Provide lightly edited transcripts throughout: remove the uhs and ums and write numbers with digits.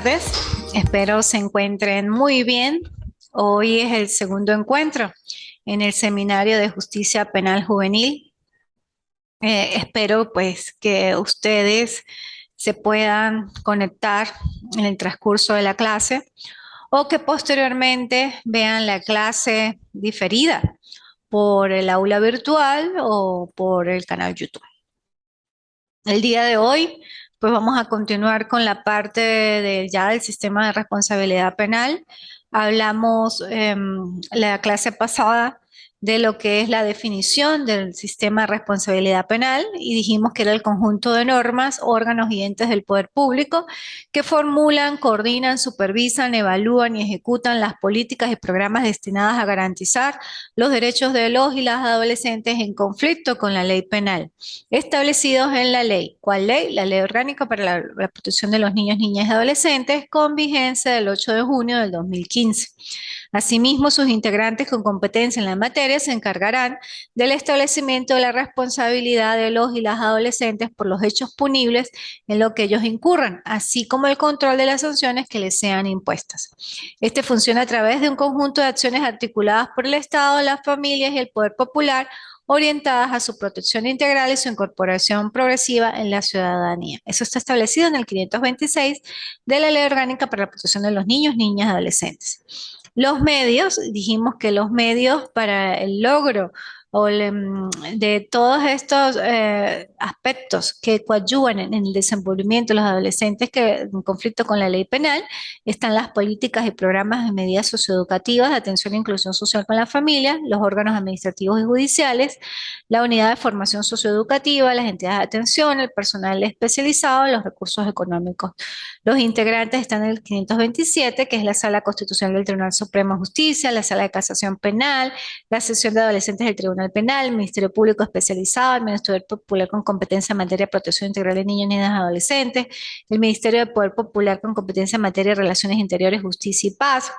tardes, espero se encuentren muy bien. Hoy es el segundo encuentro en el Seminario de Justicia Penal Juvenil. Espero pues que ustedes se puedan conectar en el transcurso de la clase o que posteriormente vean la clase diferida por el aula virtual o por el canal YouTube. El día de hoy, pues vamos a continuar con la parte ya del sistema de responsabilidad penal. Hablamos la clase pasada de lo que es la definición del sistema de responsabilidad penal y dijimos que era el conjunto de normas, órganos y entes del poder público que formulan, coordinan, supervisan, evalúan y ejecutan las políticas y programas destinadas a garantizar los derechos de los y las adolescentes en conflicto con la ley penal establecidos en la ley. ¿Cuál ley? La Ley Orgánica para la Protección de los Niños, Niñas y Adolescentes, con vigencia del 8 de junio del 2015. Asimismo, sus integrantes con competencia en la materia se encargarán del establecimiento de la responsabilidad de los y las adolescentes por los hechos punibles en lo que ellos incurran, así como el control de las sanciones que les sean impuestas. Este funciona a través de un conjunto de acciones articuladas por el Estado, las familias y el poder popular, orientadas a su protección integral y su incorporación progresiva en la ciudadanía. Eso está establecido en el 526 de la Ley Orgánica para la Protección de los Niños, Niñas y Adolescentes. Los medios, dijimos que los medios para el logro de todos estos aspectos que coadyuvan en el desenvolvimiento de los adolescentes que en conflicto con la ley penal, están las políticas y programas de medidas socioeducativas de atención e inclusión social con la familia, los órganos administrativos y judiciales, la unidad de formación socioeducativa, las entidades de atención, el personal especializado, los recursos económicos. Los integrantes están en el 527, que es la Sala Constitucional del Tribunal Supremo de Justicia, la Sala de Casación Penal, la Sección de Adolescentes del Tribunal Penal, el Ministerio Público Especializado, el Ministerio Popular con competencia en materia de protección integral de niños, niñas y adolescentes, el Ministerio de Poder Popular con competencia en materia de relaciones interiores, justicia y paz,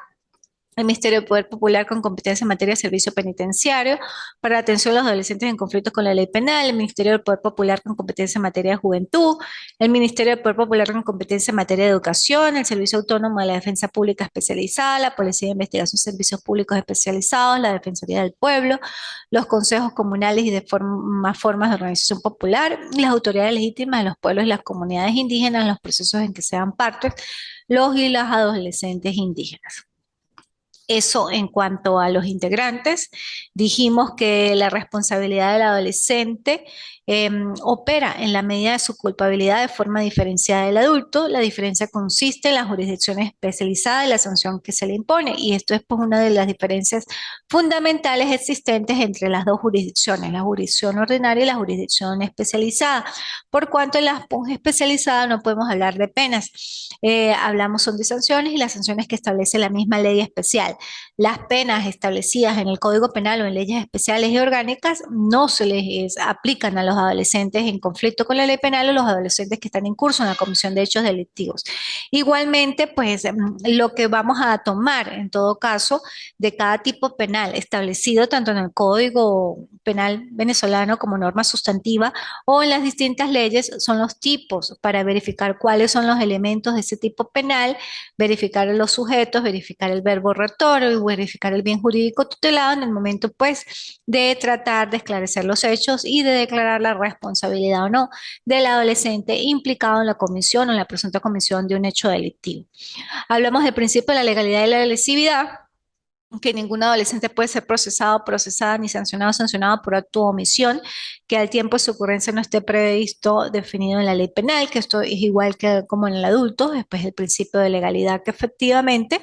el Ministerio de Poder Popular con competencia en materia de servicio penitenciario para la atención a los adolescentes en conflictos con la ley penal, el Ministerio del Poder Popular con competencia en materia de juventud, el Ministerio del Poder Popular con competencia en materia de educación, el Servicio Autónomo de la Defensa Pública Especializada, la Policía de Investigación y Servicios Públicos Especializados, la Defensoría del Pueblo, los consejos comunales y de formas de organización popular, las autoridades legítimas de los pueblos y las comunidades indígenas en los procesos en que sean partes, los y las adolescentes indígenas. Eso en cuanto a los integrantes. Dijimos que la responsabilidad del adolescente opera en la medida de su culpabilidad de forma diferenciada del adulto. La diferencia consiste en la jurisdicción especializada y la sanción que se le impone. Y esto es pues, una de las diferencias fundamentales existentes entre las dos jurisdicciones, la jurisdicción ordinaria y la jurisdicción especializada. Por cuanto en la especializada no podemos hablar de penas. Hablamos son de sanciones y las sanciones que establece la misma ley especial. Las penas establecidas en el Código Penal o en leyes especiales y orgánicas no se les aplican a los adolescentes en conflicto con la ley penal o los adolescentes que están en curso en la comisión de hechos delictivos. Igualmente, pues lo que vamos a tomar en todo caso de cada tipo penal establecido tanto en el Código Penal venezolano como norma sustantiva o en las distintas leyes son los tipos para verificar cuáles son los elementos de ese tipo penal, verificar los sujetos, verificar el verbo rector y verificar el bien jurídico tutelado en el momento pues de tratar de esclarecer los hechos y de declarar la responsabilidad o no del adolescente implicado en la comisión o en la presunta comisión de un hecho delictivo. Hablamos del principio de la legalidad y la lesividad, que ningún adolescente puede ser procesado, procesada ni sancionado, sancionado por acto o omisión, que al tiempo de su ocurrencia no esté previsto, definido en la ley penal, que esto es igual que como en el adulto, después del principio de legalidad, que efectivamente,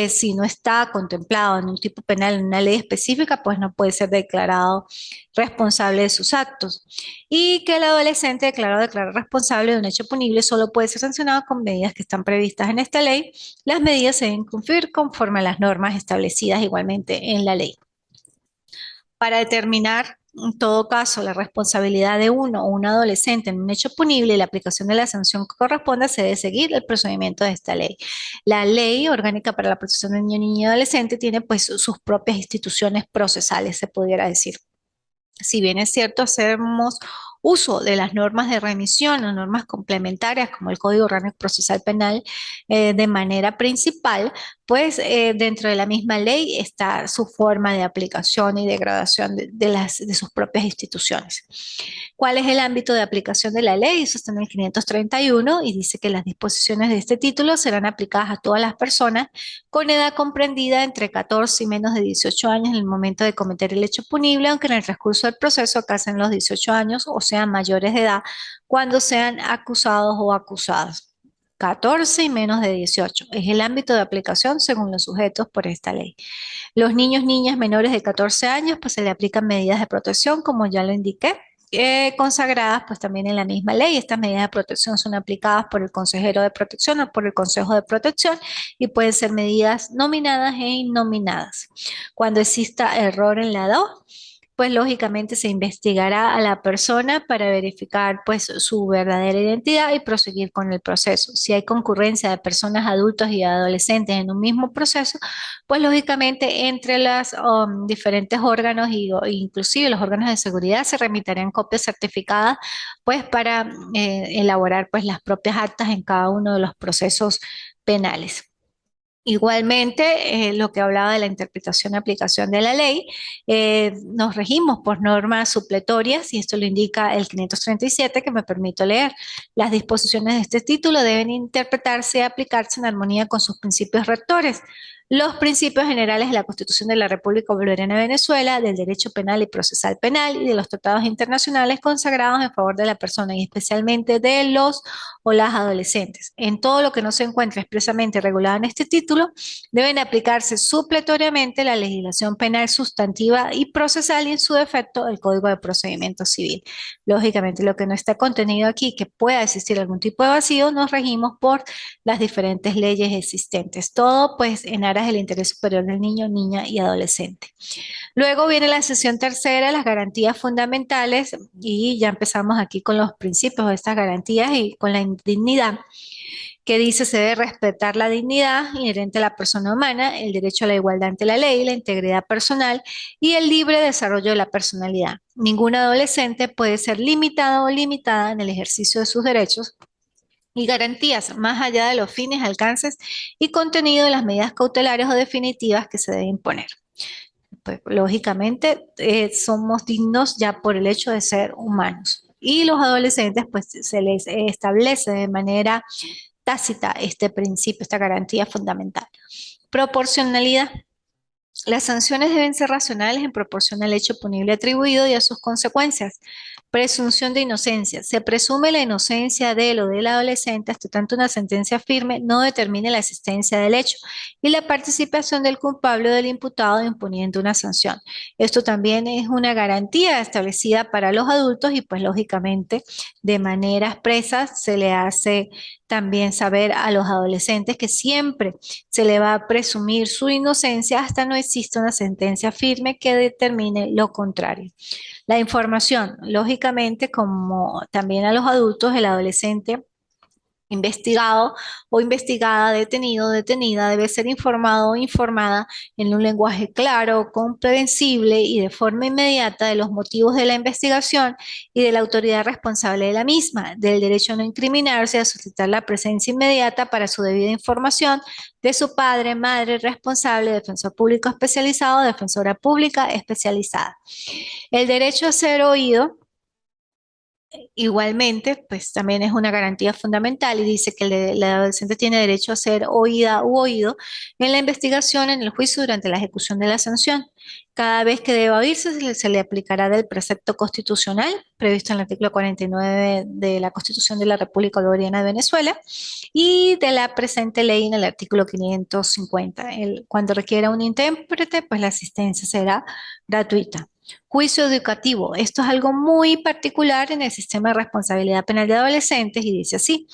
si no está contemplado en un tipo penal, en una ley específica, pues no puede ser declarado responsable de sus actos. Y que el adolescente declarado responsable de un hecho punible solo puede ser sancionado con medidas que están previstas en esta ley. Las medidas se deben cumplir conforme a las normas establecidas igualmente en la ley. Para determinar, en todo caso, la responsabilidad de uno o un adolescente en un hecho punible y la aplicación de la sanción que corresponda, se debe seguir el procedimiento de esta ley. La Ley Orgánica para la Protección de Niños, Niñas y Adolescentes tiene pues sus propias instituciones procesales, se pudiera decir. Si bien es cierto, hacemos uso de las normas de remisión o normas complementarias como el Código Orgánico Procesal Penal de manera principal, pues dentro de la misma ley está su forma de aplicación y de gradación de sus propias instituciones. ¿Cuál es el ámbito de aplicación de la ley? Eso está en el 531 y dice que las disposiciones de este título serán aplicadas a todas las personas con edad comprendida entre 14 y menos de 18 años en el momento de cometer el hecho punible, aunque en el transcurso del proceso alcancen los 18 años o sean mayores de edad cuando sean acusados o acusadas. 14 y menos de 18 es el ámbito de aplicación según los sujetos por esta ley. Los niños, niñas menores de 14 años, pues se le aplican medidas de protección, como ya lo indiqué, consagradas pues también en la misma ley. Estas medidas de protección son aplicadas por el consejero de protección o por el consejo de protección y pueden ser medidas nominadas e innominadas. Cuando exista error en la DO, pues lógicamente se investigará a la persona para verificar pues su verdadera identidad y proseguir con el proceso. Si hay concurrencia de personas adultos y adolescentes en un mismo proceso, pues lógicamente entre los diferentes órganos inclusive los órganos de seguridad se remitirán copias certificadas pues para elaborar pues las propias actas en cada uno de los procesos penales. Igualmente, lo que hablaba de la interpretación y aplicación de la ley, nos regimos por normas supletorias y esto lo indica el 537 que me permito leer. Las disposiciones de este título deben interpretarse y aplicarse en armonía con sus principios rectores. Los principios generales de la Constitución de la República Bolivariana de Venezuela, del derecho penal y procesal penal y de los tratados internacionales consagrados en favor de la persona y especialmente de los o las adolescentes. En todo lo que no se encuentre expresamente regulado en este título, deben aplicarse supletoriamente la legislación penal sustantiva y procesal y en su defecto el Código de Procedimiento Civil. Lógicamente, lo que no está contenido aquí, que pueda existir algún tipo de vacío, nos regimos por las diferentes leyes existentes. Todo pues en aras del interés superior del niño, niña y adolescente. Luego viene la sección tercera, las garantías fundamentales, y ya empezamos aquí con los principios de estas garantías y con la indignidad, que dice se debe respetar la dignidad inherente a la persona humana, el derecho a la igualdad ante la ley, la integridad personal y el libre desarrollo de la personalidad. Ningún adolescente puede ser limitado o limitada en el ejercicio de sus derechos y garantías más allá de los fines, alcances y contenido de las medidas cautelares o definitivas que se deben imponer. Pues, lógicamente, somos dignos ya por el hecho de ser humanos. Y los adolescentes, pues se les establece de manera tácita este principio, esta garantía fundamental. Proporcionalidad. Las sanciones deben ser racionales en proporción al hecho punible atribuido y a sus consecuencias. Presunción de inocencia. Se presume la inocencia del o del adolescente hasta tanto una sentencia firme no determine la existencia del hecho y la participación del culpable o del imputado imponiendo una sanción. Esto también es una garantía establecida para los adultos y pues lógicamente de manera expresa se le hace también saber a los adolescentes que siempre se le va a presumir su inocencia hasta no exista una sentencia firme que determine lo contrario. La información, lógicamente, como también a los adultos, el adolescente investigado o investigada, detenido, detenida, debe ser informado o informada en un lenguaje claro, comprensible y de forma inmediata de los motivos de la investigación y de la autoridad responsable de la misma, del derecho a no incriminarse, a solicitar la presencia inmediata para su debida información de su padre, madre, responsable, defensor público especializado, defensora pública especializada. El derecho a ser oído. Igualmente, pues también es una garantía fundamental y dice que el adolescente tiene derecho a ser oída u oído en la investigación, en el juicio, durante la ejecución de la sanción. Cada vez que deba oírse, se le aplicará del precepto constitucional previsto en el artículo 49 de la Constitución de la República Bolivariana de Venezuela y de la presente ley en el artículo 550. Cuando requiera un intérprete, pues la asistencia será gratuita. Juicio educativo. Esto es algo muy particular en el sistema de responsabilidad penal de adolescentes y dice así.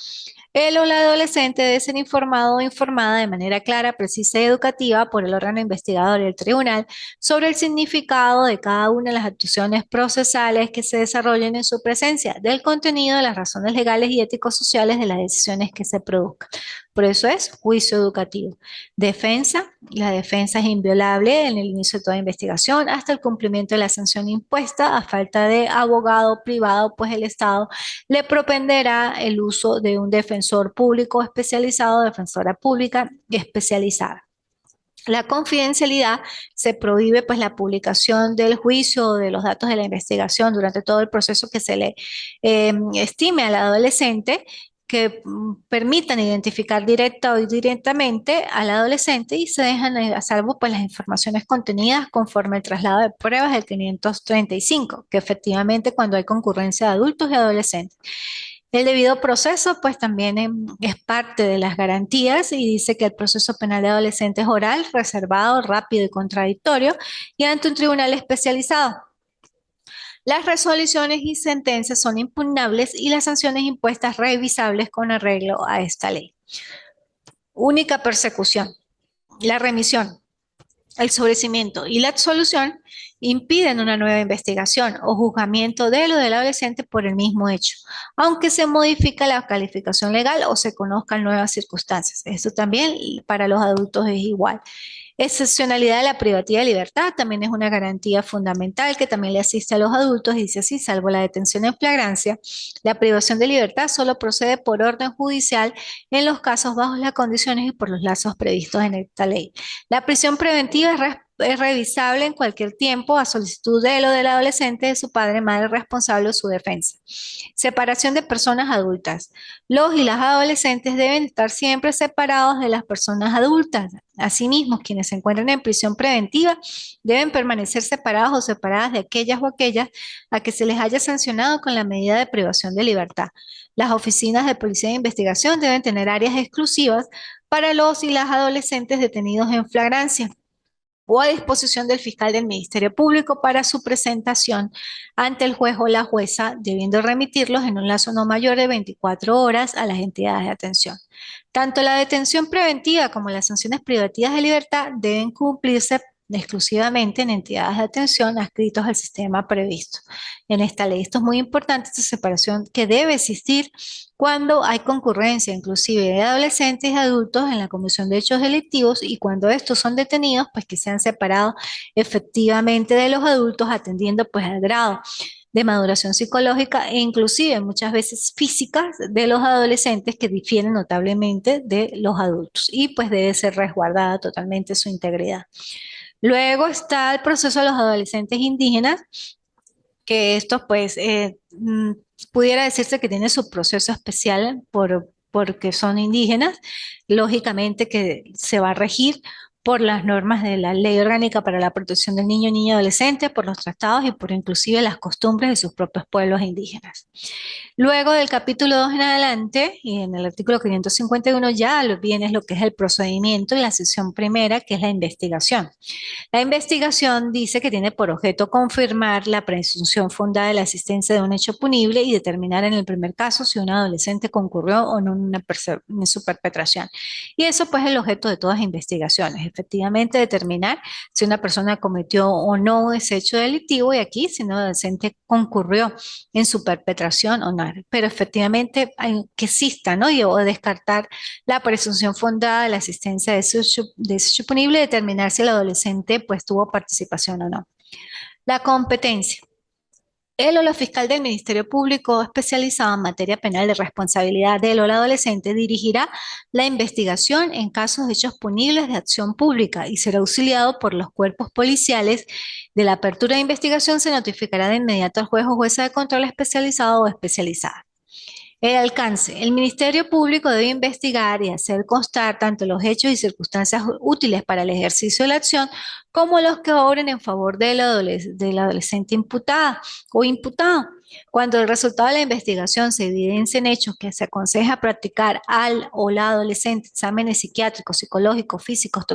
El o la adolescente debe ser informado o informada de manera clara, precisa y educativa por el órgano investigador y el tribunal sobre el significado de cada una de las actuaciones procesales que se desarrollen en su presencia, del contenido de las razones legales y éticos sociales de las decisiones que se produzcan. Por eso es juicio educativo. Defensa, la defensa es inviolable en el inicio de toda investigación hasta el cumplimiento de la sanción impuesta. A falta de abogado privado, pues el Estado le propenderá el uso de un defensor público especializado, defensora pública especializada. La confidencialidad se prohíbe pues la publicación del juicio o de los datos de la investigación durante todo el proceso que se le estime al adolescente que permitan identificar directa o indirectamente al adolescente y se dejan a salvo pues las informaciones contenidas conforme el traslado de pruebas del 535, que efectivamente cuando hay concurrencia de adultos y adolescentes. El debido proceso, pues también es parte de las garantías y dice que el proceso penal de adolescentes es oral, reservado, rápido y contradictorio y ante un tribunal especializado. Las resoluciones y sentencias son impugnables y las sanciones impuestas revisables con arreglo a esta ley. Única persecución. La remisión, el sobrecimiento y la absolución impiden una nueva investigación o juzgamiento de lo del adolescente por el mismo hecho, aunque se modifica la calificación legal o se conozcan nuevas circunstancias. Esto también para los adultos es igual. Excepcionalidad de la privativa de libertad también es una garantía fundamental que también le asiste a los adultos y dice así, salvo la detención en flagrancia, la privación de libertad solo procede por orden judicial en los casos bajo las condiciones y por los lazos previstos en esta ley. La prisión preventiva es revisable en cualquier tiempo a solicitud de él o del adolescente, de su padre, madre responsable o su defensa. Separación de personas adultas. Los y las adolescentes deben estar siempre separados de las personas adultas. Asimismo, quienes se encuentran en prisión preventiva deben permanecer separados o separadas de aquellas o aquellas a que se les haya sancionado con la medida de privación de libertad. Las oficinas de policía de investigación deben tener áreas exclusivas para los y las adolescentes detenidos en flagrancia o a disposición del fiscal del Ministerio Público para su presentación ante el juez o la jueza, debiendo remitirlos en un lazo no mayor de 24 horas a las entidades de atención. Tanto la detención preventiva como las sanciones privativas de libertad deben cumplirse exclusivamente en entidades de atención adscritos al sistema previsto en esta ley. Esto es muy importante, esta separación que debe existir cuando hay concurrencia inclusive de adolescentes y adultos en la comisión de hechos delictivos y cuando estos son detenidos, pues que sean separados efectivamente de los adultos atendiendo pues al grado de maduración psicológica e inclusive muchas veces físicas de los adolescentes que difieren notablemente de los adultos y pues debe ser resguardada totalmente su integridad. Luego está el proceso de los adolescentes indígenas, que estos pues pudiera decirse que tiene su proceso especial porque son indígenas, lógicamente que se va a regir por las normas de la Ley Orgánica para la Protección del Niño y Niña Adolescente, por los tratados y por inclusive las costumbres de sus propios pueblos indígenas. Luego del capítulo 2 en adelante, y en el artículo 551 ya viene lo que es el procedimiento y la sección primera, que es la investigación. La investigación dice que tiene por objeto confirmar la presunción fundada de la existencia de un hecho punible y determinar en el primer caso si un adolescente concurrió o no en su perpetración. Y eso pues es el objeto de todas las investigaciones, efectivamente determinar si una persona cometió o no ese hecho delictivo y aquí si un adolescente concurrió en su perpetración o no. Pero efectivamente hay que exista, ¿no? O descartar la presunción fundada de la existencia de ese hecho punible y determinar si el adolescente pues tuvo participación o no. La competencia. El o la fiscal del Ministerio Público especializado en materia penal de responsabilidad del o la adolescente dirigirá la investigación en casos de hechos punibles de acción pública y será auxiliado por los cuerpos policiales. De la apertura de investigación se notificará de inmediato al juez o jueza de control especializado o especializada. El alcance. El Ministerio Público debe investigar y hacer constar tanto los hechos y circunstancias útiles para el ejercicio de la acción como los que obren en favor del adolescente imputada o imputado. Cuando el resultado de la investigación se evidencia en hechos que se aconseja practicar al o la adolescente exámenes psiquiátricos, psicológicos, físicos,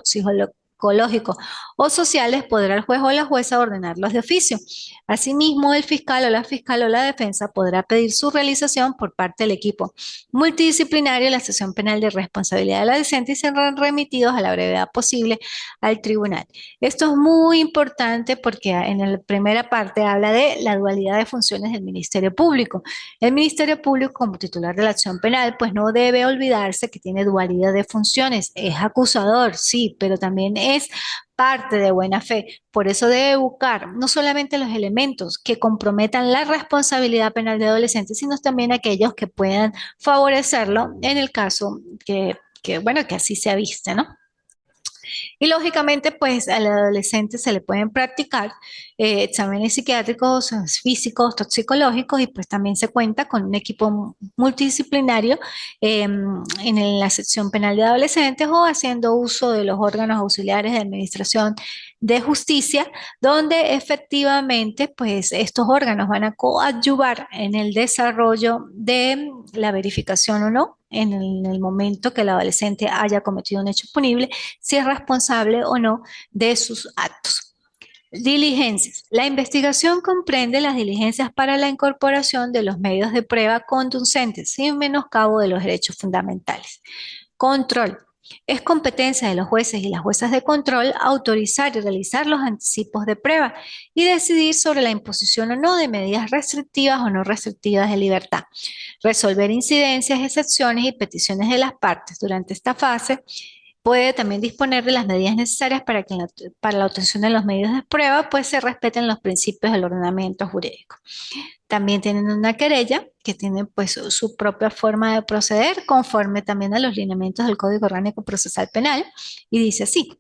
psicológicos o sociales, podrá el juez o la jueza ordenarlos de oficio. Asimismo, el fiscal o la defensa podrá pedir su realización por parte del equipo multidisciplinario de la sección penal de responsabilidad del adolescente y serán remitidos a la brevedad posible al tribunal. Esto es muy importante porque en la primera parte habla de la dualidad de funciones del Ministerio Público. El Ministerio Público, como titular de la acción penal, pues no debe olvidarse que tiene dualidad de funciones. Es acusador, sí, pero también es parte de buena fe. Por eso debe buscar no solamente los elementos que comprometan la responsabilidad penal de adolescentes, sino también aquellos que puedan favorecerlo en el caso bueno, que así se aviste, ¿no? Y lógicamente, pues al adolescente se le pueden practicar exámenes psiquiátricos, físicos, toxicológicos y pues también se cuenta con un equipo multidisciplinario en la sección penal de adolescentes o haciendo uso de los órganos auxiliares de administración de justicia, donde efectivamente pues estos órganos van a coadyuvar en el desarrollo de la verificación o no en el momento que el adolescente haya cometido un hecho punible, si es responsable o no de sus actos. Diligencias. La investigación comprende las diligencias para la incorporación de los medios de prueba conducentes, sin menoscabo de los derechos fundamentales. Control. Es competencia de los jueces y las juezas de control autorizar y realizar los anticipos de prueba y decidir sobre la imposición o no de medidas restrictivas o no restrictivas de libertad. Resolver incidencias, excepciones y peticiones de las partes. Durante esta fase puede también disponer de las medidas necesarias para la obtención de los medios de prueba, pues se respeten los principios del ordenamiento jurídico. También tienen una querella que tiene pues su propia forma de proceder conforme también a los lineamientos del Código Orgánico Procesal Penal y dice así: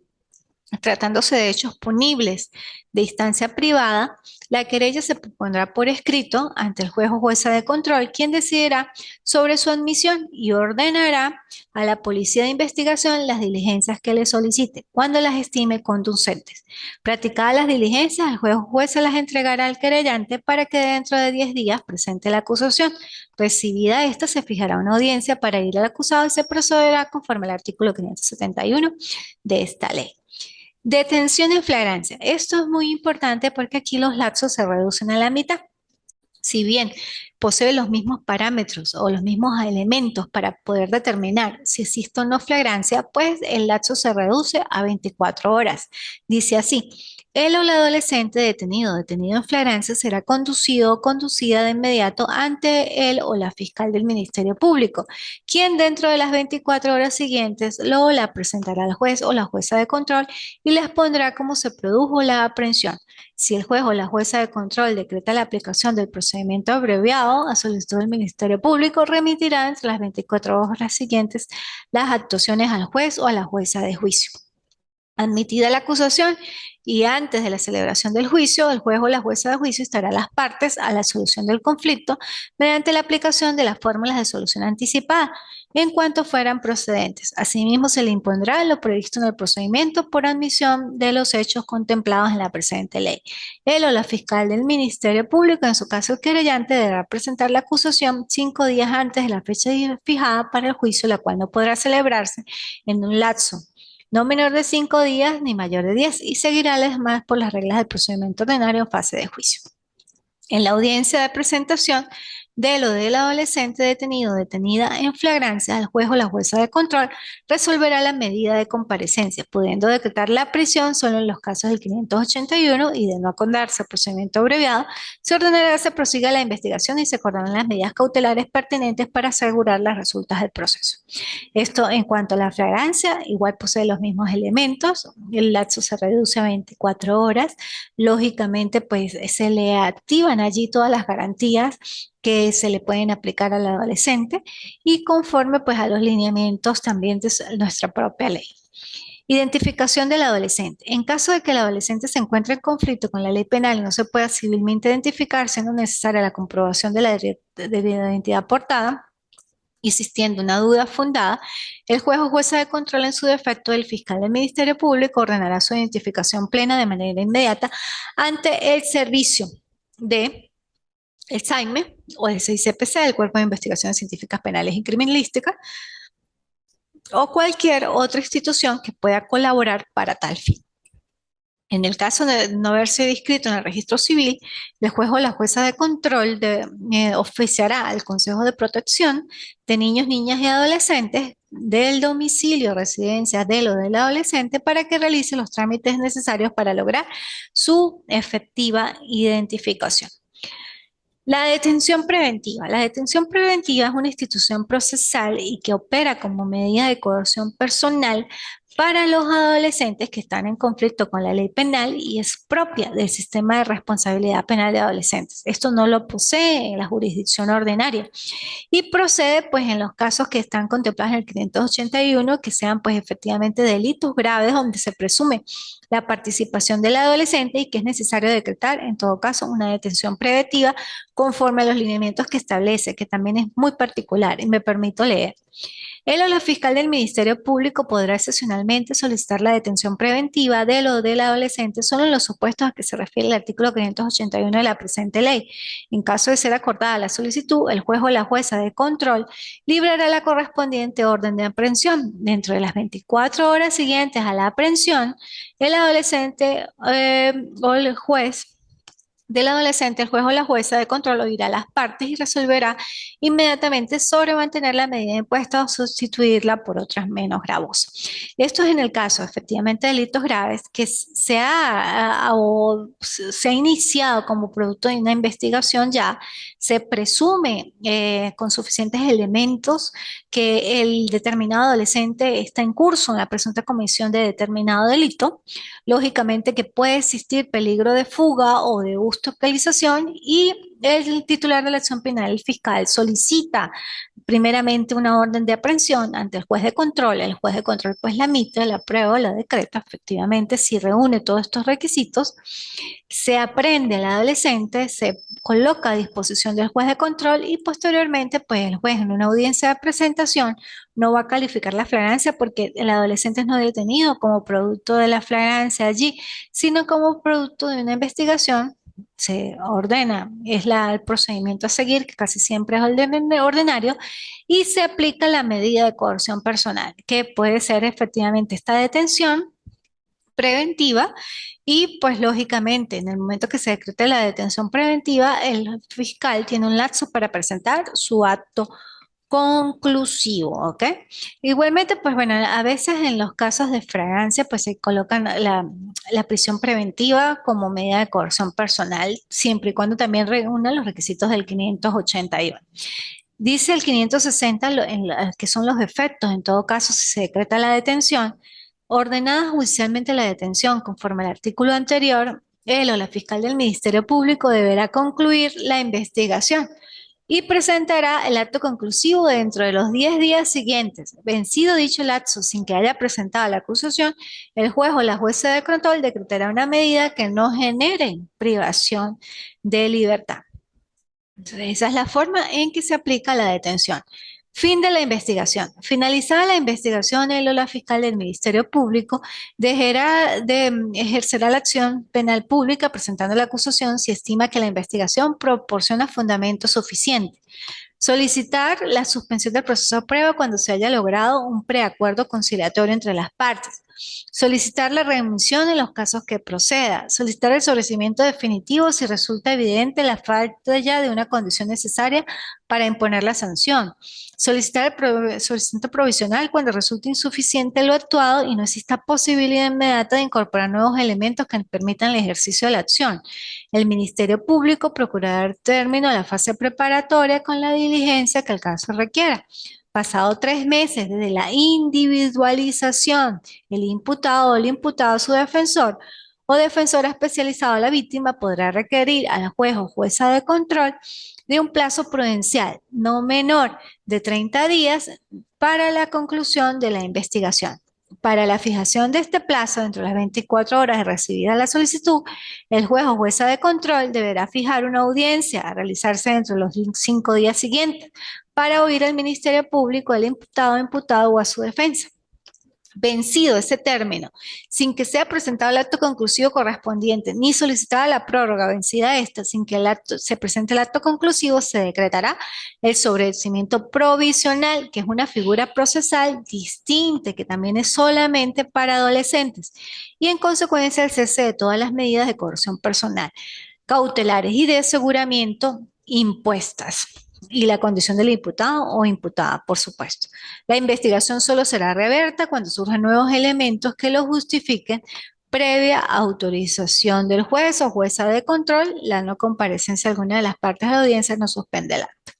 tratándose de hechos punibles de instancia privada, la querella se propondrá por escrito ante el juez o jueza de control, quien decidirá sobre su admisión y ordenará a la policía de investigación las diligencias que le solicite, cuando las estime conducentes. Practicadas las diligencias, el juez o jueza las entregará al querellante para que dentro de 10 días presente la acusación. Recibida esta, se fijará una audiencia para ir al acusado y se procederá conforme al artículo 571 de esta ley. Detención en flagrancia. Esto es muy importante porque aquí los lapsos se reducen a la mitad. Si bien posee los mismos parámetros o los mismos elementos para poder determinar si existe o no flagrancia, pues el lapso se reduce a 24 horas. Dice así: el o la adolescente detenido o detenido en flagrancia será conducido o conducida de inmediato ante el o la fiscal del Ministerio Público, quien dentro de las 24 horas siguientes lo o la presentará al juez o la jueza de control y les pondrá cómo se produjo la aprehensión. Si el juez o la jueza de control decreta la aplicación del procedimiento abreviado a solicitud del Ministerio Público, remitirá entre las 24 horas siguientes las actuaciones al juez o a la jueza de juicio. Admitida la acusación y antes de la celebración del juicio, el juez o la jueza de juicio estará a las partes a la solución del conflicto mediante la aplicación de las fórmulas de solución anticipada en cuanto fueran procedentes. Asimismo, se le impondrá lo previsto en el procedimiento por admisión de los hechos contemplados en la presente ley. Él o la fiscal del Ministerio Público, en su caso el querellante, deberá presentar la acusación 5 días antes de la fecha fijada para el juicio, la cual no podrá celebrarse en un lapso no menor de 5 días ni mayor de 10 y seguirá las demás por las reglas del procedimiento ordinario en fase de juicio. En la audiencia de presentación del o del adolescente detenido o detenida en flagrancia, el juez o la jueza de control resolverá la medida de comparecencia, pudiendo decretar la prisión solo en los casos del 581 y de no acordarse el procedimiento abreviado, se ordenará que se prosiga la investigación y se acordarán las medidas cautelares pertinentes para asegurar las resultas del proceso. Esto en cuanto a la flagrancia, igual posee los mismos elementos, el lapso se reduce a 24 horas, lógicamente pues se le activan allí todas las garantías que se le pueden aplicar al adolescente y conforme pues a los lineamientos también de nuestra propia ley. Identificación del adolescente. En caso de que el adolescente se encuentre en conflicto con la ley penal y no se pueda civilmente identificar, siendo necesaria la comprobación de la identidad portada, existiendo una duda fundada, el juez o jueza de control en su defecto del fiscal del Ministerio Público ordenará su identificación plena de manera inmediata ante el servicio de el SAIME o el CICPC, el Cuerpo de Investigaciones Científicas Penales y Criminalísticas, o cualquier otra institución que pueda colaborar para tal fin. En el caso de no haberse inscrito en el registro civil, el juez o la jueza de control oficiará al Consejo de Protección de Niños, Niñas y Adolescentes del domicilio, residencia del o del adolescente para que realice los trámites necesarios para lograr su efectiva identificación. La detención preventiva. La detención preventiva es una institución procesal y que opera como medida de coerción personal para los adolescentes que están en conflicto con la ley penal y es propia del sistema de responsabilidad penal de adolescentes. Esto no lo posee la jurisdicción ordinaria y procede pues en los casos que están contemplados en el 581 que sean pues efectivamente delitos graves donde se presume la participación del adolescente y que es necesario decretar en todo caso una detención preventiva conforme a los lineamientos que establece, que también es muy particular y me permito leer. El o la fiscal del Ministerio Público podrá excepcionalmente solicitar la detención preventiva del o del adolescente solo en los supuestos a que se refiere el artículo 581 de la presente ley. En caso de ser acordada la solicitud, el juez o la jueza de control librará la correspondiente orden de aprehensión. Dentro de las 24 horas siguientes a la aprehensión, el adolescente o el juez del adolescente, el juez o la jueza de control oirá las partes y resolverá inmediatamente sobre mantener la medida impuesta o sustituirla por otras menos gravosas. Esto es en el caso, efectivamente, de delitos graves que se ha iniciado como producto de una investigación ya, se presume con suficientes elementos que el determinado adolescente está en curso en la presunta comisión de determinado delito. Lógicamente que puede existir peligro de fuga o de obstaculización y el titular de la acción penal, el fiscal, solicita primeramente una orden de aprehensión ante el juez de control pues la emite, la aprueba, la decreta, efectivamente si reúne todos estos requisitos, se aprende al adolescente, se coloca a disposición del juez de control y posteriormente pues el juez en una audiencia de presentación no va a calificar la flagrancia porque el adolescente no es detenido como producto de la flagrancia allí, sino como producto de una investigación. Se ordena, es el procedimiento a seguir, que casi siempre es ordinario, y se aplica la medida de coerción personal, que puede ser efectivamente esta detención preventiva y pues lógicamente en el momento que se decrete la detención preventiva, el fiscal tiene un lapso para presentar su acto conclusivo, ¿ok? Igualmente, pues bueno, a veces en los casos de fragancia, pues se colocan la prisión preventiva como medida de coerción personal, siempre y cuando también reúna los requisitos del 581. Dice el 560 que son los efectos, en todo caso, si se decreta la detención, ordenada judicialmente la detención conforme al artículo anterior, él o la fiscal del Ministerio Público deberá concluir la investigación y presentará el acto conclusivo dentro de los 10 días siguientes. Vencido dicho lapso sin que haya presentado la acusación, el juez o la jueza de control decretará una medida que no genere privación de libertad. Entonces, esa es la forma en que se aplica la detención. Fin de la investigación. Finalizada la investigación, el o la fiscal del Ministerio Público ejercerá la acción penal pública presentando la acusación si estima que la investigación proporciona fundamento suficiente. Solicitar la suspensión del proceso de prueba cuando se haya logrado un preacuerdo conciliatorio entre las partes. Solicitar la remisión en los casos que proceda. Solicitar el sobreseimiento definitivo si resulta evidente la falta ya de una condición necesaria para imponer la sanción. Solicitar el sobreseimiento provisional cuando resulte insuficiente lo actuado y no exista posibilidad inmediata de incorporar nuevos elementos que permitan el ejercicio de la acción. El Ministerio Público procurará dar término a la fase preparatoria con la diligencia que el caso requiera. Pasado 3 meses desde la individualización, el imputado o el imputado su defensor o defensor especializado a la víctima podrá requerir al juez o jueza de control de un plazo prudencial no menor de 30 días para la conclusión de la investigación. Para la fijación de este plazo, dentro de las 24 horas de recibida la solicitud, el juez o jueza de control deberá fijar una audiencia a realizarse dentro de los 5 días siguientes para oír al Ministerio Público, al imputado o a su defensa. Vencido ese término, sin que sea presentado el acto conclusivo correspondiente, ni solicitada la prórroga vencida esta, sin que se presente el acto conclusivo, se decretará el sobreseimiento provisional, que es una figura procesal distinta, que también es solamente para adolescentes, y en consecuencia el cese de todas las medidas de coerción personal, cautelares y de aseguramiento impuestas, y la condición del imputado o imputada, por supuesto. La investigación solo será reabierta cuando surjan nuevos elementos que lo justifiquen previa autorización del juez o jueza de control. La no comparecencia de alguna de las partes de la audiencia no suspende el acto.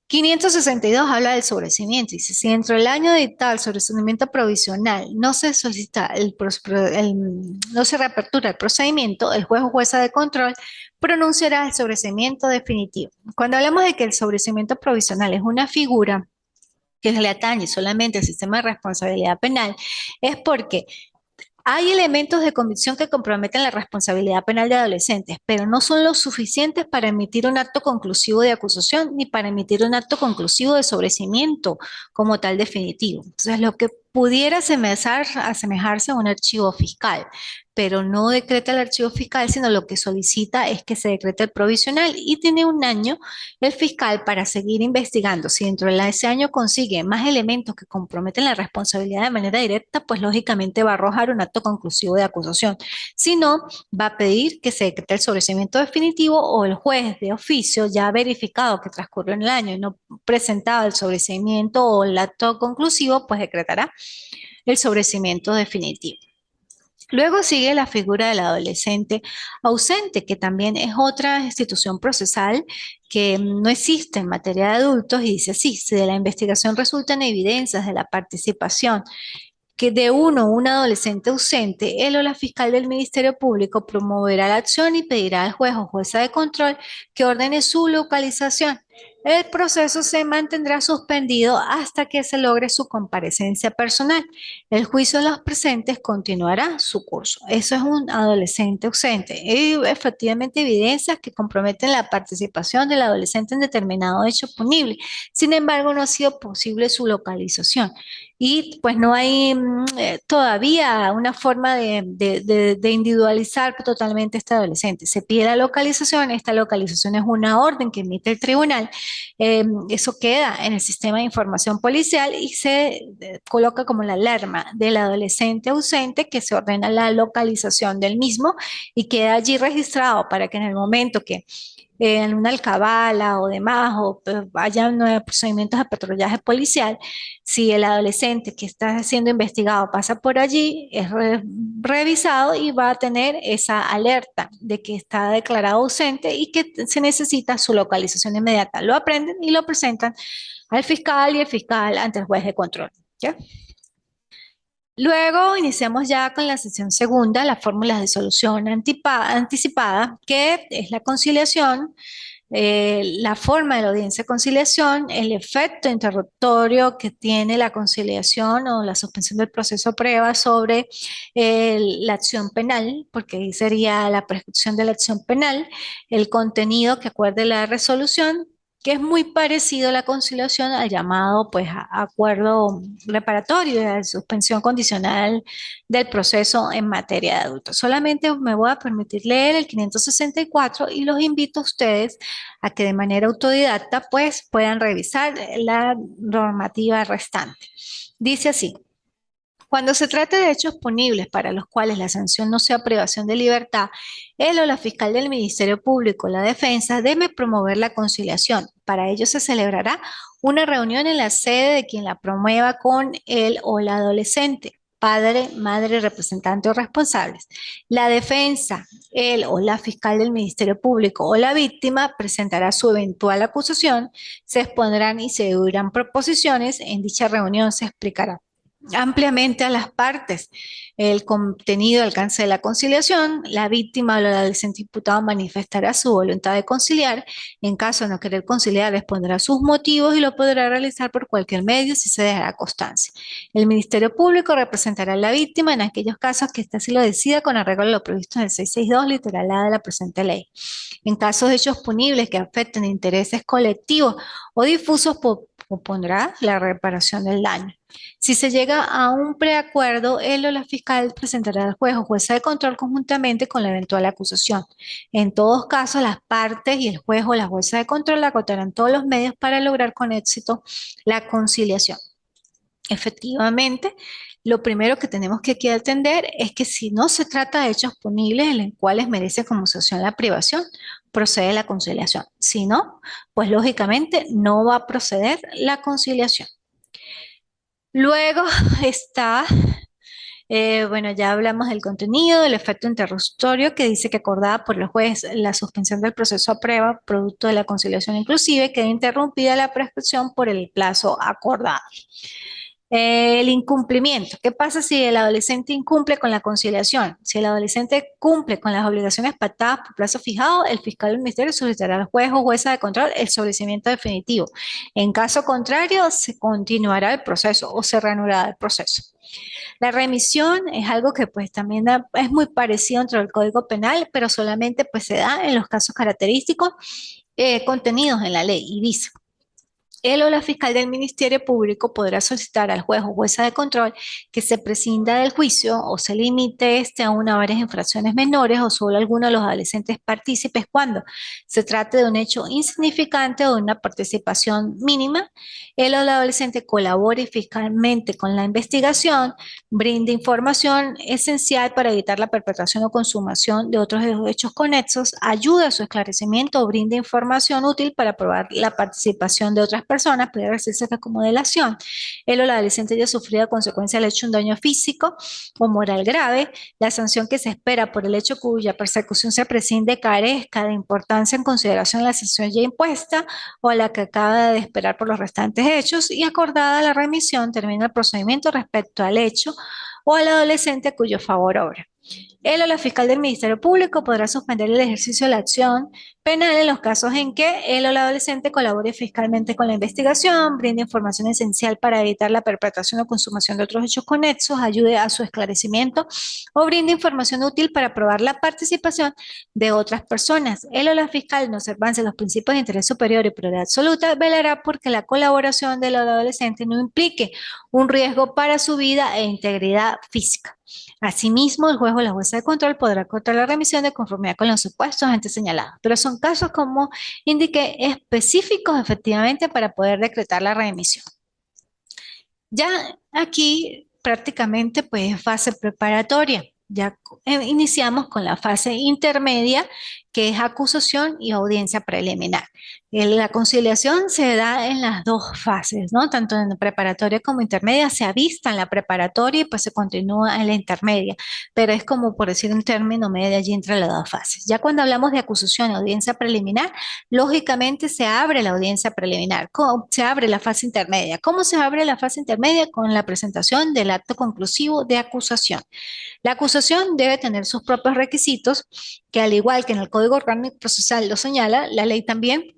562 habla del sobreseimiento. Dice, si dentro del año dictado el sobreseimiento provisional no se solicita no se reapertura el procedimiento, el juez o jueza de control pronunciará el sobreseimiento definitivo. Cuando hablamos de que el sobreseimiento provisional es una figura que le atañe solamente al sistema de responsabilidad penal, es porque hay elementos de convicción que comprometen la responsabilidad penal de adolescentes, pero no son los suficientes para emitir un acto conclusivo de acusación ni para emitir un acto conclusivo de sobreseimiento como tal definitivo. Entonces, lo que pudiera asemejarse a un archivo fiscal, pero no decreta el archivo fiscal, sino lo que solicita es que se decrete el provisional y tiene un año el fiscal para seguir investigando. Si dentro de ese año consigue más elementos que comprometen la responsabilidad de manera directa, pues lógicamente va a arrojar un acto conclusivo de acusación. Si no, va a pedir que se decrete el sobreseimiento definitivo o el juez de oficio, ya ha verificado que transcurrió en el año y no presentaba el sobreseimiento o el acto conclusivo, pues decretará el sobreseimiento definitivo. Luego sigue la figura del adolescente ausente, que también es otra institución procesal que no existe en materia de adultos y dice así, si de la investigación resultan evidencias de la participación que de uno o un adolescente ausente, él o la fiscal del Ministerio Público promoverá la acción y pedirá al juez o jueza de control que ordene su localización. El proceso se mantendrá suspendido hasta que se logre su comparecencia personal. El juicio de los presentes continuará su curso. Eso es un adolescente ausente. Y efectivamente evidencias que comprometen la participación del adolescente en determinado hecho punible. Sin embargo, no ha sido posible su localización. Y pues no hay todavía una forma de individualizar totalmente este adolescente. Se pide la localización, esta localización es una orden que emite el tribunal, eso queda en el sistema de información policial y se coloca como la alarma del adolescente ausente que se ordena la localización del mismo y queda allí registrado para que en el momento que en una alcabala o demás, o haya nuevos procedimientos de patrullaje policial, si el adolescente que está siendo investigado pasa por allí, es revisado y va a tener esa alerta de que está declarado ausente y que se necesita su localización inmediata. Lo aprenden y lo presentan al fiscal y el fiscal ante el juez de control. ¿Ya? Luego iniciamos ya con la sección segunda, las fórmulas de solución anticipada, que es la conciliación, la forma de la audiencia de conciliación, el efecto interruptorio que tiene la conciliación o la suspensión del proceso de prueba sobre la acción penal, porque ahí sería la prescripción de la acción penal, el contenido que acuerde la resolución, que es muy parecido a la conciliación al llamado pues acuerdo reparatorio, de suspensión condicional del proceso en materia de adultos. Solamente me voy a permitir leer el 564 y los invito a ustedes a que de manera autodidacta pues puedan revisar la normativa restante. Dice así: cuando se trate de hechos punibles para los cuales la sanción no sea privación de libertad, él o la fiscal del Ministerio Público, la defensa, debe promover la conciliación. Para ello se celebrará una reunión en la sede de quien la promueva con él o la adolescente, padre, madre, representante o responsables. La defensa, él o la fiscal del Ministerio Público o la víctima presentará su eventual acusación, se expondrán y se oirán proposiciones. En dicha reunión se explicará ampliamente a las partes el contenido y alcance de la conciliación. La víctima o el adolescente imputado manifestará su voluntad de conciliar. En caso de no querer conciliar, expondrá sus motivos y lo podrá realizar por cualquier medio si se dejará constancia. El Ministerio Público representará a la víctima en aquellos casos que ésta así lo decida con arreglo a lo previsto en el 662 literal A de la presente ley. En casos de hechos punibles que afecten intereses colectivos o difusos opondrá la reparación del daño. Si se llega a un preacuerdo, él o la fiscal presentará al juez o jueza de control conjuntamente con la eventual acusación. En todos casos, las partes y el juez o la jueza de control agotarán todos los medios para lograr con éxito la conciliación. Efectivamente, lo primero que tenemos que aquí atender es que si no se trata de hechos punibles en los cuales merece conmutación la privación, procede la conciliación. Si no, pues lógicamente no va a proceder la conciliación. Luego está, bueno, ya hablamos del contenido, del efecto interrogatorio que dice que acordada por el juez la suspensión del proceso a prueba, producto de la conciliación inclusive, queda interrumpida la prescripción por el plazo acordado. El incumplimiento. ¿Qué pasa si el adolescente incumple con la conciliación? Si el adolescente cumple con las obligaciones pactadas por plazo fijado, el fiscal del ministerio solicitará al juez o jueza de control el sobreseimiento definitivo. En caso contrario, se continuará el proceso o se reanudará el proceso. La remisión es algo que pues también es muy parecido entre el Código Penal, pero solamente pues se da en los casos característicos contenidos en la ley y dice: él o la fiscal del Ministerio Público podrá solicitar al juez o jueza de control que se prescinda del juicio o se limite a una o varias infracciones menores o solo alguno de los adolescentes partícipes cuando se trate de un hecho insignificante o de una participación mínima. Él o la adolescente colabore fiscalmente con la investigación, brinde información esencial para evitar la perpetración o consumación de otros hechos conexos, ayude a su esclarecimiento o brinde información útil para probar la participación de otras personas, puede ejercerse como delación. Él o la adolescente haya sufrido a consecuencia del hecho un daño físico o moral grave, la sanción que se espera por el hecho cuya persecución se prescinde carezca de importancia en consideración de la sanción ya impuesta o la que acaba de esperar por los restantes hechos, y acordada la remisión, termina el procedimiento respecto al hecho o al adolescente a cuyo favor obra. Él o la fiscal del Ministerio Público podrá suspender el ejercicio de la acción penal en los casos en que él o la adolescente colabore fiscalmente con la investigación, brinde información esencial para evitar la perpetración o consumación de otros hechos conexos, ayude a su esclarecimiento o brinde información útil para probar la participación de otras personas. Él o la fiscal, en observancia de los principios de interés superior y prioridad absoluta, velará porque la colaboración del adolescente no implique un riesgo para su vida e integridad física. Asimismo, el juez o la jueza de control podrá cortar la remisión de conformidad con los supuestos antes señalados, pero son casos, como indiqué, específicos efectivamente para poder decretar la remisión. Ya aquí prácticamente pues fase preparatoria. Ya iniciamos con la fase intermedia, que es acusación y audiencia preliminar. La conciliación se da en las dos fases, ¿no? Tanto en la preparatoria como intermedia. Se avista en la preparatoria y pues se continúa en la intermedia, pero es como por decir un término medio allí entre las dos fases. Ya cuando hablamos de acusación y audiencia preliminar, lógicamente se abre la audiencia preliminar, se abre la fase intermedia. ¿Cómo se abre la fase intermedia? Con la presentación del acto conclusivo de acusación. La acusación debe tener sus propios requisitos, que al igual que en el Código Orgánico Procesal lo señala, la ley también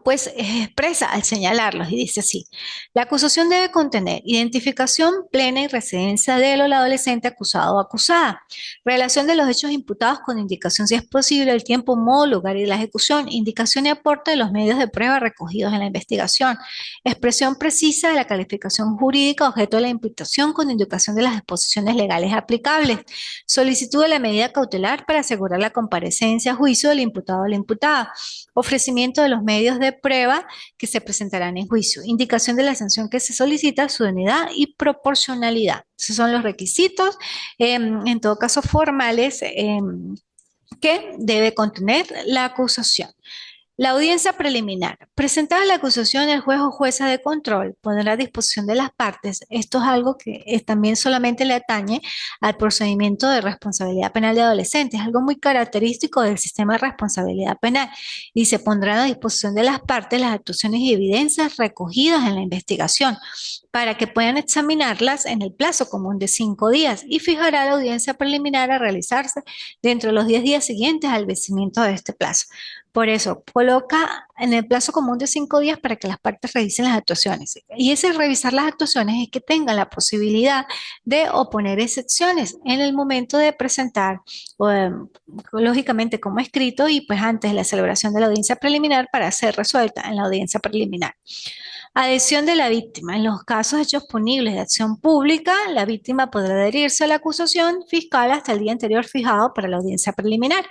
pues expresa al señalarlos y dice así: la acusación debe contener identificación plena y residencia del o la adolescente acusado o acusada, relación de los hechos imputados con indicación, si es posible, el tiempo, modo, lugar y la ejecución, indicación y aporte de los medios de prueba recogidos en la investigación, expresión precisa de la calificación jurídica objeto de la imputación con indicación de las disposiciones legales aplicables, solicitud de la medida cautelar para asegurar la comparecencia a juicio del imputado o la imputada, ofrecimiento de los medios de prueba que se presentarán en juicio, indicación de la sanción que se solicita, su unidad y proporcionalidad. Esos son los requisitos, en todo caso formales, que debe contener la acusación. La audiencia preliminar. Presentada la acusación, el juez o jueza de control pondrá a disposición de las partes. Esto es algo que también solamente le atañe al procedimiento de responsabilidad penal de adolescentes, es algo muy característico del sistema de responsabilidad penal, y se pondrán a disposición de las partes las actuaciones y evidencias recogidas en la investigación para que puedan examinarlas en el plazo común de 5 días, y fijará la audiencia preliminar a realizarse dentro de los 10 días siguientes al vencimiento de este plazo. Por eso, coloca en el plazo común de 5 días para que las partes revisen las actuaciones. Y ese revisar las actuaciones es que tengan la posibilidad de oponer excepciones en el momento de presentar, lógicamente como escrito, y pues antes de la celebración de la audiencia preliminar para ser resuelta en la audiencia preliminar. Adhesión de la víctima. En los casos de hechos punibles de acción pública, la víctima podrá adherirse a la acusación fiscal hasta el día anterior fijado para la audiencia preliminar.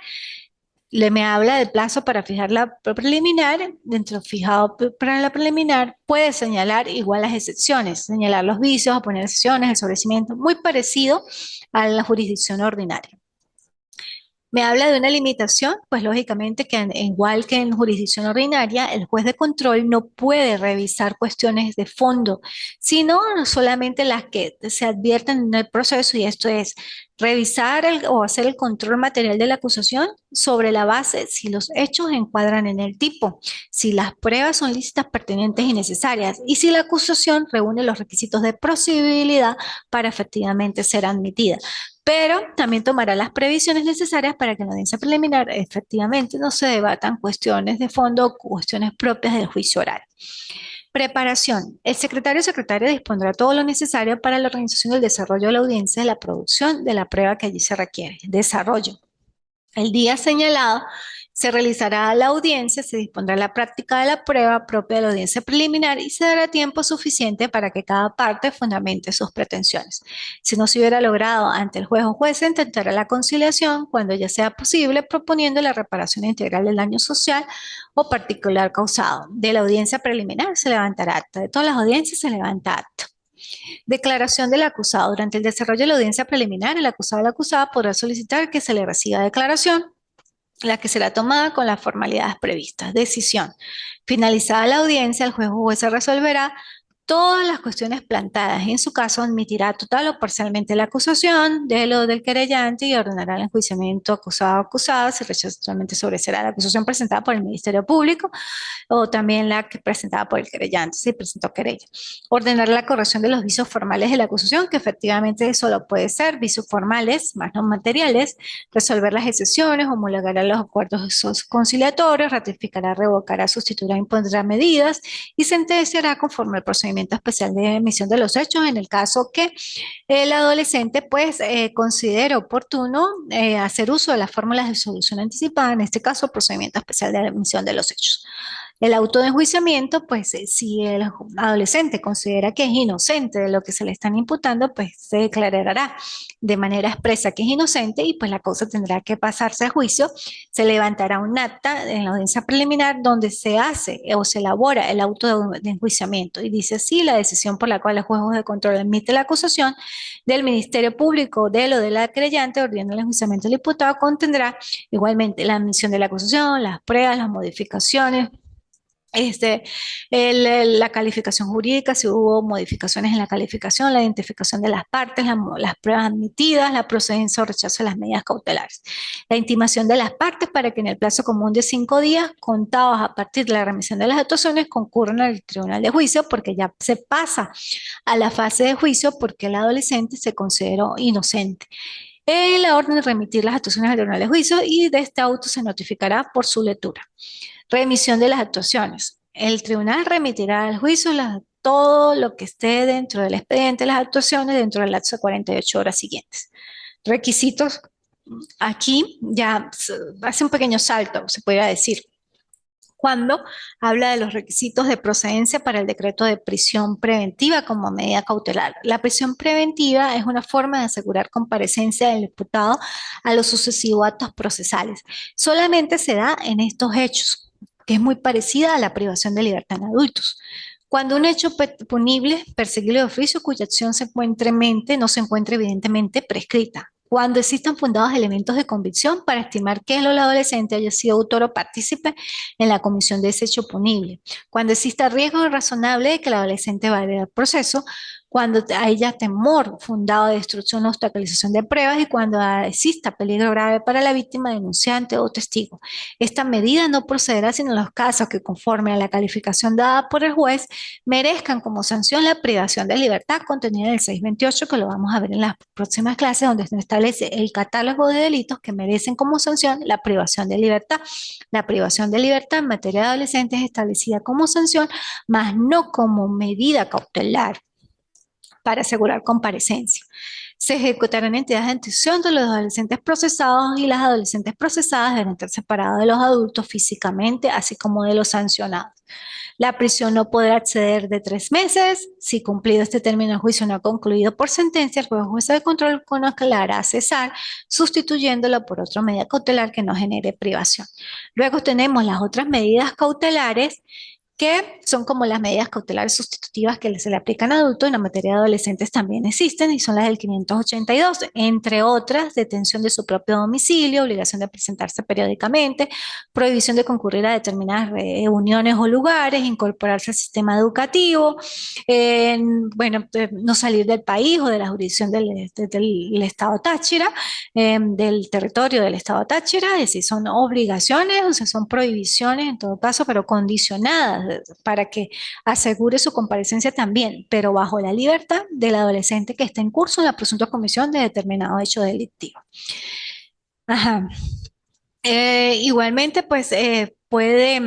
Me habla del plazo para fijar la preliminar, dentro fijado para la preliminar, puede señalar igual las excepciones, señalar los vicios, oponer excepciones, el sobrecimiento, muy parecido a la jurisdicción ordinaria. Me habla de una limitación, pues lógicamente que igual que en jurisdicción ordinaria, el juez de control no puede revisar cuestiones de fondo, sino solamente las que se advierten en el proceso, y esto es revisar o hacer el control material de la acusación sobre la base si los hechos encuadran en el tipo, si las pruebas son lícitas, pertinentes y necesarias, y si la acusación reúne los requisitos de procedibilidad para efectivamente ser admitida, pero también tomará las previsiones necesarias para que en la audiencia preliminar efectivamente no se debatan cuestiones de fondo o cuestiones propias del juicio oral. Preparación. El secretario o secretaria dispondrá todo lo necesario para la organización y el desarrollo de la audiencia y la producción de la prueba que allí se requiere. Desarrollo. El día señalado se realizará la audiencia, se dispondrá la práctica de la prueba propia de la audiencia preliminar y se dará tiempo suficiente para que cada parte fundamente sus pretensiones. Si no se hubiera logrado ante el juez o juez, se intentará la conciliación cuando ya sea posible, proponiendo la reparación integral del daño social o particular causado. De la audiencia preliminar se levantará acta. De todas las audiencias se levanta acta. Declaración del acusado. Durante el desarrollo de la audiencia preliminar, el acusado o la acusada podrá solicitar que se le reciba declaración, la que será tomada con las formalidades previstas. Decisión. Finalizada la audiencia, el juez o jueza resolverá todas las cuestiones plantadas y en su caso admitirá total o parcialmente la acusación de lo del querellante y ordenará el enjuiciamiento acusado o acusada. Si rechaza totalmente, sobreserá la acusación presentada por el Ministerio Público o también la que presentada por el querellante, si presentó querella. Ordenar la corrección de los vicios formales de la acusación, que efectivamente solo puede ser vicios formales, más no materiales, resolver las excepciones, homologará los acuerdos conciliatorios, ratificará, revocará, sustituirá, impondrá medidas y sentenciará conforme al procedimiento especial de emisión de los hechos en el caso que el adolescente pues considere oportuno hacer uso de las fórmulas de solución anticipada, en este caso procedimiento especial de emisión de los hechos. El auto de enjuiciamiento, pues si el adolescente considera que es inocente de lo que se le están imputando, pues se declarará de manera expresa que es inocente y pues la causa tendrá que pasarse a juicio. Se levantará un acta en la audiencia preliminar donde se hace o se elabora el auto de enjuiciamiento y dice así: la decisión por la cual el juez de control admite la acusación del Ministerio Público de lo de la creyente ordena el enjuiciamiento del imputado contendrá igualmente la admisión de la acusación, las pruebas, las modificaciones, la calificación jurídica, si hubo modificaciones en la calificación, la identificación de las partes, las pruebas admitidas, la procedencia o rechazo de las medidas cautelares, la intimación de las partes para que en el plazo común de 5 días, contados a partir de la remisión de las actuaciones, concurran al tribunal de juicio, porque ya se pasa a la fase de juicio porque el adolescente se consideró inocente. La orden de remitir las actuaciones al tribunal de juicio y de este auto se notificará por su lectura. Remisión de las actuaciones. El tribunal remitirá al juicio todo lo que esté dentro del expediente de las actuaciones dentro del lapso de 48 horas siguientes. Requisitos. Aquí ya hace un pequeño salto, se podría decir, cuando habla de los requisitos de procedencia para el decreto de prisión preventiva como medida cautelar. La prisión preventiva es una forma de asegurar comparecencia del imputado a los sucesivos actos procesales. Solamente se da en estos hechos, que es muy parecida a la privación de libertad en adultos. Cuando un hecho punible, perseguible de oficio, cuya acción no se encuentre evidentemente prescrita. Cuando existan fundados elementos de convicción para estimar que el o la adolescente haya sido autor o partícipe en la comisión de ese hecho punible. Cuando exista riesgo razonable de que el adolescente vaya al proceso, cuando haya temor fundado de destrucción o obstaculización de pruebas y cuando exista peligro grave para la víctima, denunciante o testigo. Esta medida no procederá sino en los casos que, conforme a la calificación dada por el juez, merezcan como sanción la privación de libertad contenida en el 628, que lo vamos a ver en las próximas clases, donde se establece el catálogo de delitos que merecen como sanción la privación de libertad. La privación de libertad en materia de adolescentes es establecida como sanción, mas no como medida cautelar para asegurar comparecencia. Se ejecutarán entidades de atención de los adolescentes procesados y las adolescentes procesadas deben estar separadas de los adultos físicamente, así como de los sancionados. La prisión no podrá exceder de 3 meses. Si cumplido este término, el juicio no ha concluido por sentencia, el juez de control hará cesar, sustituyéndolo por otra medida cautelar que no genere privación. Luego tenemos las otras medidas cautelares, que son como las medidas cautelares sustitutivas que se le aplican a adultos. En la materia de adolescentes también existen y son las del 582, entre otras, detención de su propio domicilio, obligación de presentarse periódicamente, prohibición de concurrir a determinadas reuniones o lugares, incorporarse al sistema educativo, bueno, no salir del país o de la jurisdicción del Estado Táchira, del territorio del Estado Táchira. Es decir, son obligaciones, o sea, son prohibiciones en todo caso, pero condicionadas para que asegure su comparecencia también, pero bajo la libertad del adolescente que está en curso en la presunta comisión de determinado hecho delictivo. Ajá. Igualmente, pues puede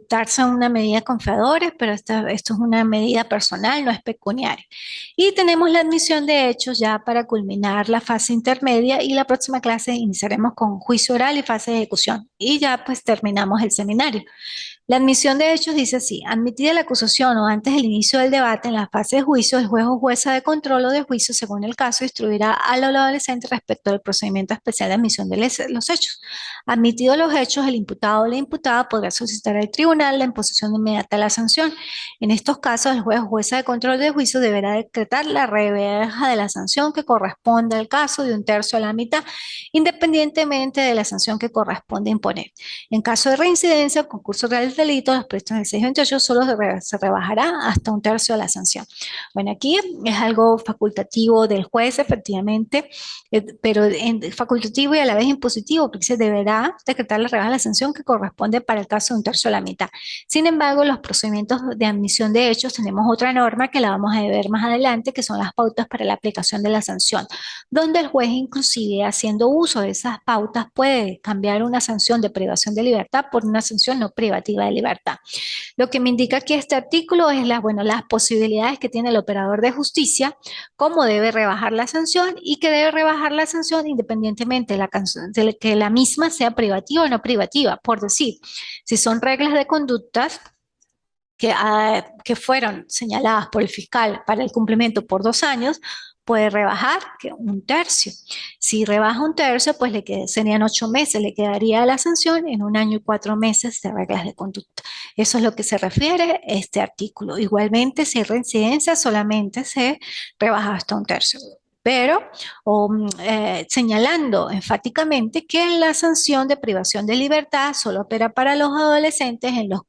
darse una medida con fiadores, pero esto es una medida personal, no es pecuniaria. Y tenemos la admisión de hechos ya para culminar la fase intermedia, y la próxima clase iniciaremos con juicio oral y fase de ejecución. Y ya pues terminamos el seminario. La admisión de hechos dice así: admitida la acusación o antes del inicio del debate en la fase de juicio, el juez o jueza de control o de juicio, según el caso, instruirá al adolescente respecto del procedimiento especial de admisión de los hechos. Admitidos los hechos, el imputado o la imputada podrá solicitar al tribunal la imposición inmediata de la sanción. En estos casos, el juez o jueza de control de juicio deberá decretar la rebaja de la sanción que corresponde al caso de 1/3 a la mitad, independientemente de la sanción que corresponde imponer. En caso de reincidencia o concurso real del delito, los previstos en el 628 solo se rebajará hasta 1/3 de la sanción. Bueno, aquí es algo facultativo del juez, efectivamente, pero facultativo y a la vez impositivo, porque se deberá decretar la rebaja de la sanción que corresponde para el caso de 1/3 a la mitad. Sin embargo, los procedimientos de admisión de hechos, tenemos otra norma que la vamos a ver más adelante, que son las pautas para la aplicación de la sanción, donde el juez, inclusive haciendo uso de esas pautas, puede cambiar una sanción de privación de libertad por una sanción no privativa de libertad. Lo que me indica aquí este artículo es las posibilidades que tiene el operador de justicia, cómo debe rebajar la sanción, y que debe rebajar la sanción independientemente de que la misma sea privativa o no privativa. Por decir, si son reglas de conductas que fueron señaladas por el fiscal para el cumplimiento por 2 años, puede rebajar que 1/3. Si rebaja 1/3, pues serían 8 meses, le quedaría la sanción en 1 año y 4 meses de reglas de conducta. Eso es lo que se refiere a este artículo. Igualmente, si hay reincidencia, solamente se rebaja hasta 1/3. Pero señalando enfáticamente que la sanción de privación de libertad solo opera para los adolescentes en los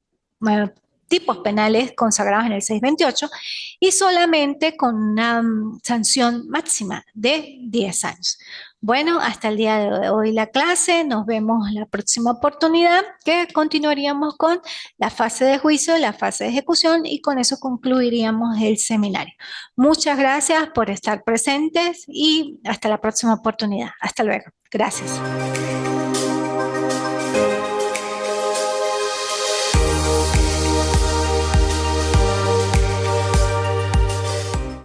tipos penales consagrados en el 628, y solamente con una sanción máxima de 10 años. Bueno, hasta el día de hoy la clase. Nos vemos en la próxima oportunidad, que continuaríamos con la fase de juicio, la fase de ejecución, y con eso concluiríamos el seminario. Muchas gracias por estar presentes y hasta la próxima oportunidad. Hasta luego. Gracias.